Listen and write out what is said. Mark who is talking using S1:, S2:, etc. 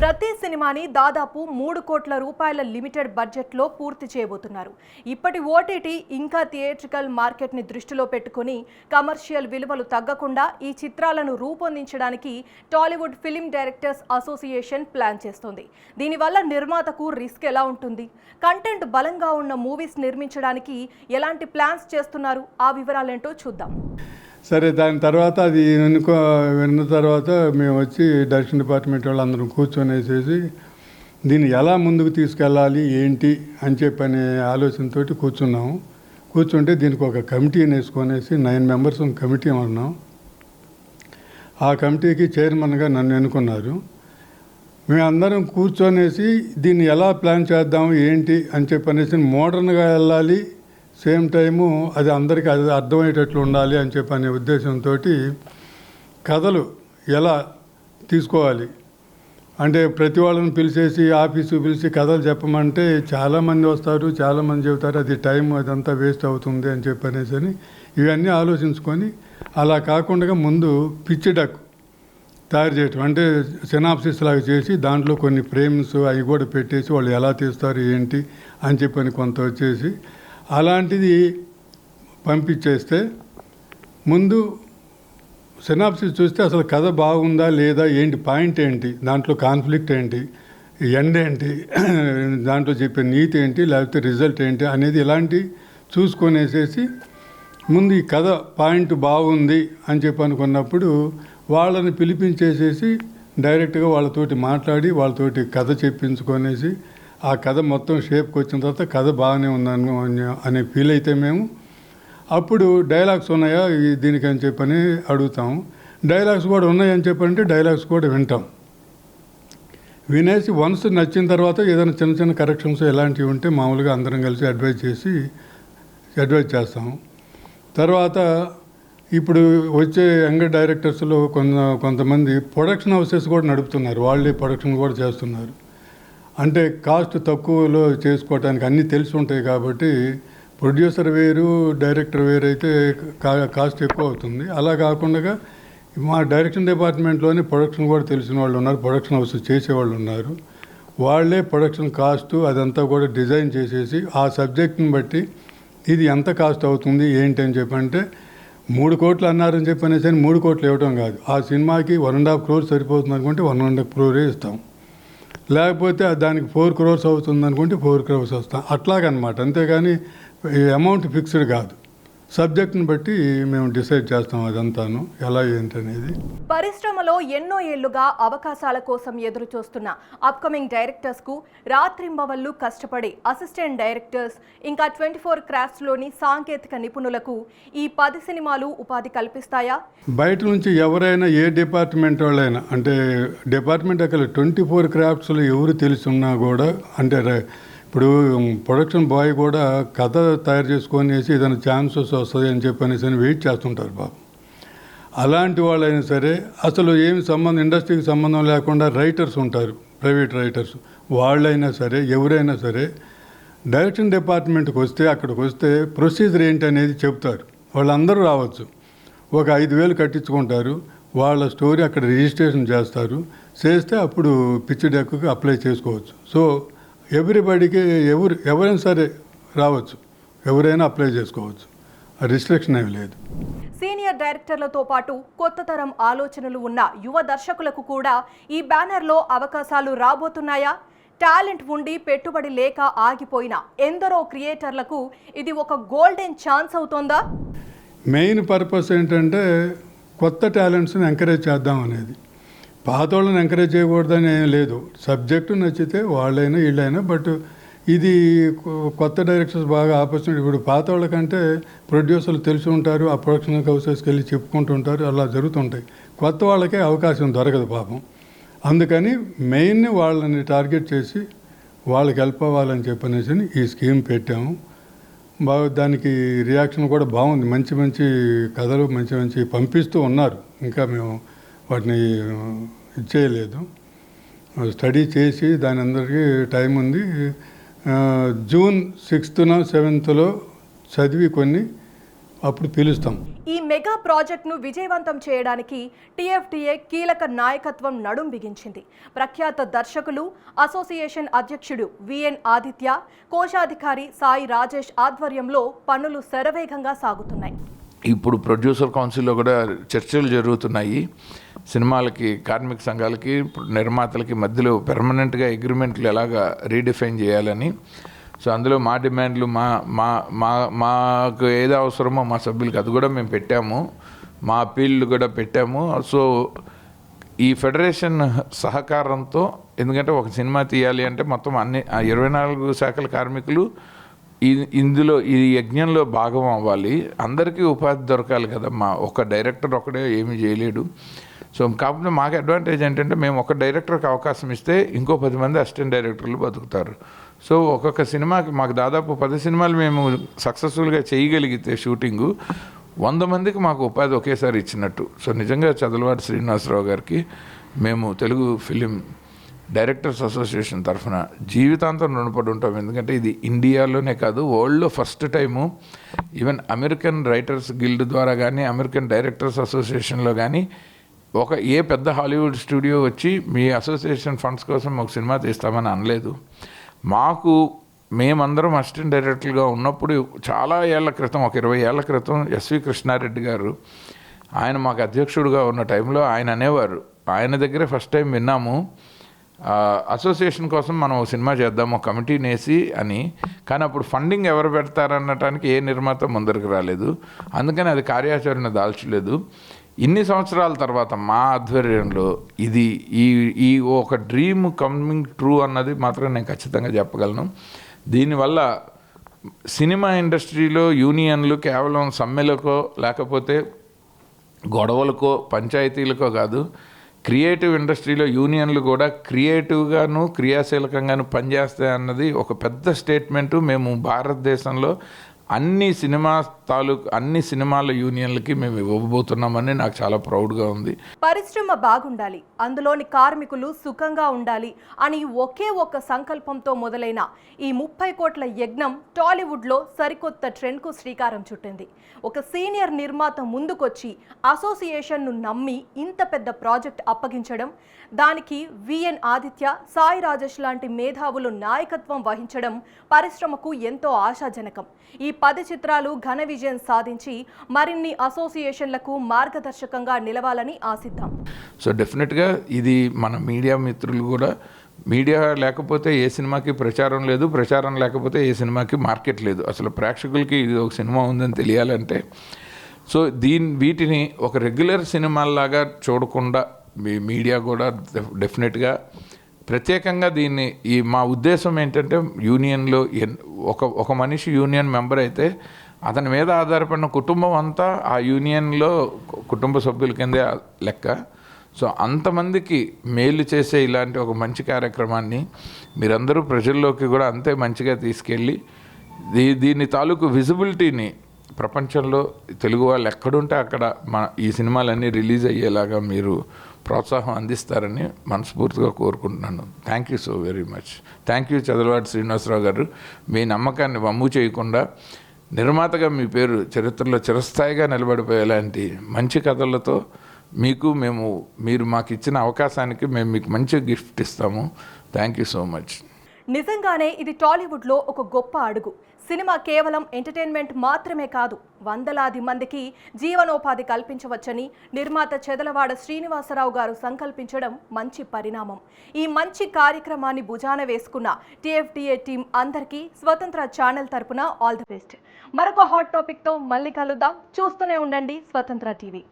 S1: ప్రతి సినిమాని దాదాపు 3 కోట్ల రూపాయల లిమిటెడ్ బడ్జెట్లో పూర్తి చేయబోతున్నారు. ఇప్పటి ఓటీటీ ఇంకా థియేట్రికల్ మార్కెట్ని దృష్టిలో పెట్టుకుని కమర్షియల్ విలువలు తగ్గకుండా ఈ చిత్రాలను రూపొందించడానికి Tollywood film directors association plan చేస్తోంది. దీనివల్ల నిర్మాతకు రిస్క్ ఎలా ఉంటుంది, కంటెంట్ బలంగా ఉన్న మూవీస్ నిర్మించడానికి ఎలాంటి ప్లాన్స్ చేస్తున్నారు, ఆ వివరాలేంటో చూద్దాం.
S2: సరే, దాని తర్వాత అది విన్న తర్వాత మేము వచ్చి డైరెక్షన్ డిపార్ట్మెంట్ వాళ్ళు అందరం కూర్చొనేసేసి దీన్ని ఎలా ముందుకు తీసుకెళ్ళాలి ఏంటి అని చెప్పనే ఆలోచనతో కూర్చున్నాము. కూర్చుంటే దీనికి ఒక కమిటీని వేసుకొనేసి 9 మెంబర్స్ కమిటీ అన్నాం. ఆ కమిటీకి చైర్మన్గా నన్ను ఎన్నుకున్నారు. మేమందరం కూర్చొనేసి దీన్ని ఎలా ప్లాన్ చేద్దాం ఏంటి అని చెప్పనేసి మోడర్న్గా వెళ్ళాలి, సేమ్ టైము అది అందరికీ అది అర్థమయ్యేటట్లు ఉండాలి అని చెప్పనే ఉద్దేశంతో కథలు ఎలా తీసుకోవాలి అంటే ప్రతి వాళ్ళని పిలిచేసి ఆఫీసు పిలిచి కథలు చెప్పమంటే చాలామంది వస్తారు, చాలామంది చెబుతారు, అది టైం అదంతా వేస్ట్ అవుతుంది అని చెప్పనేసి ఇవన్నీ ఆలోచించుకొని అలా కాకుండా ముందు పిచ్ డెక్ తయారు చేయటం అంటే సినాప్సిస్ లాగా చేసి దాంట్లో కొన్ని ఫ్రేమ్స్ అవి కూడా పెట్టేసి వాళ్ళు ఎలా తీస్తారు ఏంటి అని చెప్పని కొంత వచ్చేసి అలాంటిది పంపించేస్తే ముందు సినాప్సిస్ చూస్తే అసలు కథ బాగుందా లేదా, ఏంటి పాయింట్ ఏంటి, దాంట్లో కాన్ఫ్లిక్ట్ ఏంటి, ఎండ్ ఏంటి, దాంట్లో చెప్పే నీతి ఏంటి, లేకపోతే రిజల్ట్ ఏంటి అనేది ఇలాంటి చూసుకొనేసేసి ముందు ఈ కథ పాయింట్ బాగుంది అని చెప్పి అనుకున్నప్పుడు వాళ్ళని పిలిపించేసేసి డైరెక్ట్గా వాళ్ళతోటి మాట్లాడి వాళ్ళతోటి కథ చెప్పించుకొనేసి ఆ కథ మొత్తం షేప్కి వచ్చిన తర్వాత కథ బాగానే ఉందని అనే ఫీల్ అయితే మేము అప్పుడు డైలాగ్స్ ఉన్నాయా దీనికి అని చెప్పని అడుగుతాము. డైలాగ్స్ కూడా ఉన్నాయని చెప్పంటే డైలాగ్స్ కూడా వింటాం. వినేసి వన్స్ నచ్చిన తర్వాత ఏదైనా చిన్న చిన్న కరెక్షన్స్ ఎలాంటివి ఉంటే మామూలుగా అందరం కలిసి అడ్వైజ్ చేస్తాము. తర్వాత ఇప్పుడు వచ్చే యంగ్ డైరెక్టర్స్లో కొంతమంది ప్రొడక్షన్ హౌసెస్ కూడా నడుపుతున్నారు, వాళ్ళే ప్రొడక్షన్ కూడా చేస్తున్నారు. అంటే కాస్ట్ తక్కువలో చేసుకోవటానికి అన్నీ తెలిసి ఉంటాయి కాబట్టి ప్రొడ్యూసర్ వేరు డైరెక్టర్ వేరు అయితే కాస్ట్ ఎక్కువ అవుతుంది. అలా కాకుండా మా డైరెక్షన్ డిపార్ట్మెంట్లోనే ప్రొడక్షన్ కూడా తెలిసిన వాళ్ళు ఉన్నారు, ప్రొడక్షన్ హౌస్ చేసేవాళ్ళు ఉన్నారు. వాళ్ళే ప్రొడక్షన్ కాస్ట్ అదంతా కూడా డిజైన్ చేసేసి ఆ సబ్జెక్ట్ని బట్టి ఇది ఎంత కాస్ట్ అవుతుంది ఏంటి అని చెప్పంటే 3 కోట్లు అన్నారని చెప్పనేసి 3 కోట్లు ఇవ్వటం కాదు, ఆ సినిమాకి 1.5 crores సరిపోతుంది అనుకుంటే 1.5 crore ఇస్తాం, లేకపోతే దానికి 4 crores అవుతుంది అనుకుంటే 4 crores వస్తాం, అట్లాగనమాట. అంతేగాని అమౌంట్ ఫిక్స్డ్ కాదు, సబ్జెక్ట్ని బట్టి మేము డిసైడ్ చేస్తాం అదంతాను ఎలా ఏంటనేది.
S1: పరిశ్రమలో ఎన్నో ఏళ్లుగా అవకాశాల కోసం ఎదురు చూస్తున్న అప్కమింగ్ డైరెక్టర్స్కు రాత్రింబవళ్లు కష్టపడే అసిస్టెంట్ డైరెక్టర్స్ ఇంకా 24 క్రాఫ్ట్స్లోని సాంకేతిక నిపుణులకు ఈ 10 సినిమాలు ఉపాధి కల్పిస్తాయా?
S2: బయట నుంచి ఎవరైనా ఏ డిపార్ట్మెంట్ వాళ్ళైనా అంటే డిపార్ట్మెంట్ అక్కడ 24 క్రాఫ్ట్స్లో ఎవరు తెలుసున్నా కూడా అంటే ఇప్పుడు ప్రొడక్షన్ బాయ్ కూడా కథ తయారు చేసుకొనేసి ఏదైనా ఛాన్సెస్ వస్తుంది అని చెప్పనేసి వెయిట్ చేస్తుంటారు బాబు. అలాంటి వాళ్ళైనా సరే అసలు ఏమి ఇండస్ట్రీకి సంబంధం లేకుండా రైటర్స్ ఉంటారు, ప్రైవేట్ రైటర్స్, వాళ్ళైనా సరే ఎవరైనా సరే డైరెక్షన్ డిపార్ట్మెంట్కి వస్తే అక్కడికి వస్తే ప్రొసీజర్ ఏంటి అనేది చెప్తారు. వాళ్ళందరూ రావచ్చు, ఒక 5,000 కట్టించుకుంటారు, వాళ్ళ స్టోరీ అక్కడ రిజిస్ట్రేషన్ చేస్తే అప్పుడు పిచ్ డెక్కి అప్లై చేసుకోవచ్చు. సో ఎవ్రీబడికి ఎవరైనా సరే రావచ్చు, ఎవరైనా అప్లై చేసుకోవచ్చు, రిస్ట్రిక్షన్ ఏమి లేదు.
S1: సీనియర్ డైరెక్టర్లతో పాటు కొత్త తరం ఆలోచనలు ఉన్న యువ దర్శకులకు కూడా ఈ బ్యానర్లో అవకాశాలు రాబోతున్నాయా? టాలెంట్ ఉండి పెట్టుబడి లేక ఆగిపోయిన ఎందరో క్రియేటర్లకు ఇది ఒక గోల్డెన్ ఛాన్స్ అవుతోందా?
S2: మెయిన్ పర్పస్ ఏంటంటే కొత్త టాలెంట్స్ని ఎంకరేజ్ చేద్దాం అనేది. పాత వాళ్ళని ఎంకరేజ్ చేయకూడదని ఏం లేదు, సబ్జెక్టు నచ్చితే వాళ్ళైనా వీళ్ళైనా. బట్ ఇది కొత్త డైరెక్టర్స్ బాగా ఆపర్చునిటీ. ఇప్పుడు పాత వాళ్ళకంటే ప్రొడ్యూసర్లు తెలిసి ఉంటారు, ఆ ప్రొడక్షన్ హౌసెస్కి వెళ్ళి చెప్పుకుంటుంటారు, అలా జరుగుతుంటాయి. కొత్త వాళ్ళకే అవకాశం దొరకదు పాపం. అందుకని మెయిన్ వాళ్ళని టార్గెట్ చేసి వాళ్ళకి హెల్ప్ అవ్వాలని చెప్పనేసి ఈ స్కీమ్ పెట్టాము. బాగా దానికి రియాక్షన్ కూడా బాగుంది, మంచి మంచి కథలు మంచి పంపిస్తూ ఉన్నారు. ఇంకా మేము వాటిని ఇచ్చేయలేదు, స్టడీ చేసి దాని అందరికీ టైం ఉంది. June 6th 7th చదివి కొన్ని అప్పుడు పిలుస్తాం.
S1: ఈ మెగా ప్రాజెక్టును విజయవంతం చేయడానికి టీఎఫ్టీఏ కీలక నాయకత్వం నడుం బిగించింది. ప్రఖ్యాత దర్శకులు అసోసియేషన్ అధ్యక్షుడు విఎన్ ఆదిత్య, కోశాధికారి సాయి రాజేష్ ఆధ్వర్యంలో పనులు శరవేగంగా సాగుతున్నాయి.
S3: ఇప్పుడు ప్రొడ్యూసర్ కౌన్సిల్లో కూడా చర్చలు జరుగుతున్నాయి. సినిమాలకి, కార్మిక సంఘాలకి, నిర్మాతలకి మధ్యలో పెర్మనెంట్గా అగ్రిమెంట్లు ఎలాగా రీడిఫైన్ చేయాలని. సో అందులో మా డిమాండ్లు, మాకు ఏది అవసరమో మా సభ్యులకి అది కూడా మేము పెట్టాము, మా అప్పీళ్ళు కూడా పెట్టాము. సో ఈ ఫెడరేషన్ సహకారంతో, ఎందుకంటే ఒక సినిమా తీయాలి అంటే మొత్తం అన్ని 24 శాఖల కార్మికులు ఇందులో ఈ యజ్ఞంలో భాగం అవ్వాలి. అందరికీ ఉపాధి దొరకాలి కదా. ఒక డైరెక్టర్ ఒకడే ఏమీ చేయలేడు. సో కాకపోతే మాకు అడ్వాంటేజ్ ఏంటంటే మేము ఒక డైరెక్టర్కి అవకాశం ఇస్తే ఇంకో 10 మంది అసిస్టెంట్ డైరెక్టర్లు బతుకుతారు. సో ఒక్కొక్క సినిమాకి మాకు దాదాపు 10 సినిమాలు మేము సక్సెస్ఫుల్గా చేయగలిగితే షూటింగు 100 మందికి మాకు ఉపాధి ఒకేసారి ఇచ్చినట్టు. సో నిజంగా చదలవాడి శ్రీనివాసరావు గారికి మేము తెలుగు ఫిలిం డైరెక్టర్స్ అసోసియేషన్ తరఫున జీవితాంతం రుణపడి ఉంటాం. ఎందుకంటే ఇది ఇండియాలోనే కాదు, వరల్డ్లో first time. Even American writers guild ద్వారా కానీ, అమెరికన్ డైరెక్టర్స్ అసోసియేషన్లో కానీ ఏ పెద్ద హాలీవుడ్ స్టూడియో వచ్చి మీ అసోసియేషన్ ఫండ్స్ కోసం ఒక సినిమా తీస్తామని అనలేదు. మేమందరం అసిస్టెంట్ డైరెక్టర్గా ఉన్నప్పుడు చాలా ఏళ్ల క్రితం, ఒక 20 ఏళ్ల క్రితం ఎస్వి కృష్ణారెడ్డి గారు, ఆయన మాకు అధ్యక్షుడిగా ఉన్న టైంలో ఆయన అనేవారు, ఆయన దగ్గరే ఫస్ట్ టైం విన్నాము, అసోసియేషన్ కోసం మనం ఒక సినిమా చేద్దాము, కమిటీని వేసి అని. కానీ అప్పుడు ఫండింగ్ ఎవరు పెడతారనటానికి ఏ నిర్మాత ముందరికి రాలేదు. అందుకని అది కార్యాచరణ దాల్చలేదు. ఇన్ని సంవత్సరాల తర్వాత మా ఆధ్వర్యంలో ఇది ఈ ఒక డ్రీమ్ కమింగ్ ట్రూ అన్నది మాత్రం నేను ఖచ్చితంగా చెప్పగలను. దీనివల్ల సినిమా ఇండస్ట్రీలో యూనియన్లు కేవలం సమ్మెలకో లేకపోతే గొడవలకో పంచాయతీలకో కాదు, క్రియేటివ్ ఇండస్ట్రీలో యూనియన్లు కూడా క్రియేటివ్గాను క్రియాశీలకంగాను పనిచేస్తాయి అన్నది ఒక పెద్ద స్టేట్మెంటు. మేము భారతదేశంలో అన్ని సినిమాల యూనియన్లకి మేము ఇవ్వబోతున్నామని నాకు చాలా ప్రౌడ్గా ఉంది.
S1: పరిశ్రమ బాగుండాలి, అందులోని కార్మికులు సుఖంగా ఉండాలి అని ఒకే ఒక్క సంకల్పంతో మొదలైన ఈ 30 కోట్ల యజ్ఞం టాలీవుడ్లో సరికొత్త ట్రెండ్కు శ్రీకారం చుట్టింది. ఒక సీనియర్ నిర్మాత ముందుకొచ్చి అసోసియేషన్ను నమ్మి ఇంత పెద్ద ప్రాజెక్ట్ అప్పగించడం, దానికి విఎన్ ఆదిత్య, సాయి రాజేష్ లాంటి మేధావులు నాయకత్వం వహించడం పరిశ్రమకు ఎంతో ఆశాజనకం. ఈ 10 చిత్రాలు ఘన విజయం సాధించి మరిన్ని అసోసియేషన్లకు మార్గదర్శకంగా నిలవాలని ఆశిద్దాం.
S3: సో డెఫినెట్గా ఇది మన మీడియా మిత్రులు కూడా, మీడియా లేకపోతే ఏ సినిమాకి ప్రచారం లేదు, ప్రచారం లేకపోతే ఏ సినిమాకి మార్కెట్ లేదు. అసలు ప్రేక్షకులకి ఇది ఒక సినిమా ఉందని తెలియాలంటే, సో వీటిని ఒక రెగ్యులర్ సినిమాల్లాగా చూడకుండా మీడియా కూడా డెఫినెట్గా ప్రత్యేకంగా దీన్ని మా ఉద్దేశం ఏంటంటే, యూనియన్లో ఒక మనిషి యూనియన్ మెంబర్ అయితే అతని మీద ఆధారపడిన కుటుంబం అంతా ఆ యూనియన్లో కుటుంబ సభ్యుల కిందే లెక్క. సో అంతమందికి మేలు చేసే ఇలాంటి ఒక మంచి కార్యక్రమాన్ని మీరందరూ ప్రజల్లోకి కూడా అంతే మంచిగా తీసుకెళ్ళి దీని తాలూకు విజిబిలిటీని ప్రపంచంలో తెలుగు వాళ్ళు ఎక్కడుంటే అక్కడ ఈ సినిమాలన్నీ రిలీజ్ అయ్యేలాగా మీరు ప్రోత్సాహం అందిస్తారని మనస్ఫూర్తిగా కోరుకుంటున్నాను. Thank you so very much. Thank you Chadalavadi Srinivasarao గారు. మీ నమ్మకాన్ని వమ్ము చేయకుండా నిర్మాతగా మీ పేరు చరిత్రలో చిరస్థాయిగా నిలబడిపోయేలాంటి మంచి కథలతో మీరు మాకు ఇచ్చిన అవకాశానికి మేము మీకు మంచి గిఫ్ట్ ఇస్తాము. Thank you so much.
S1: నిజంగానే ఇది టాలీవుడ్లో ఒక గొప్ప అడుగు. సినిమా కేవలం ఎంటర్టైన్మెంట్ మాత్రమే కాదు, వందలాది మందికి జీవనోపాధి కల్పించవచ్చని నిర్మాత చెదలవాడ శ్రీనివాసరావు గారు సంకల్పించడం మంచి పరిణామం. ఈ మంచి కార్యక్రమాన్ని భుజాన వేసుకున్న టీఎఫ్టీఏ టీం అందరికీ స్వతంత్ర ఛానల్ తరపున ఆల్ ది బెస్ట్. మరొక హాట్ టాపిక్తో మళ్ళీ కలుద్దాం. చూస్తూనే ఉండండి స్వతంత్ర టీవీ.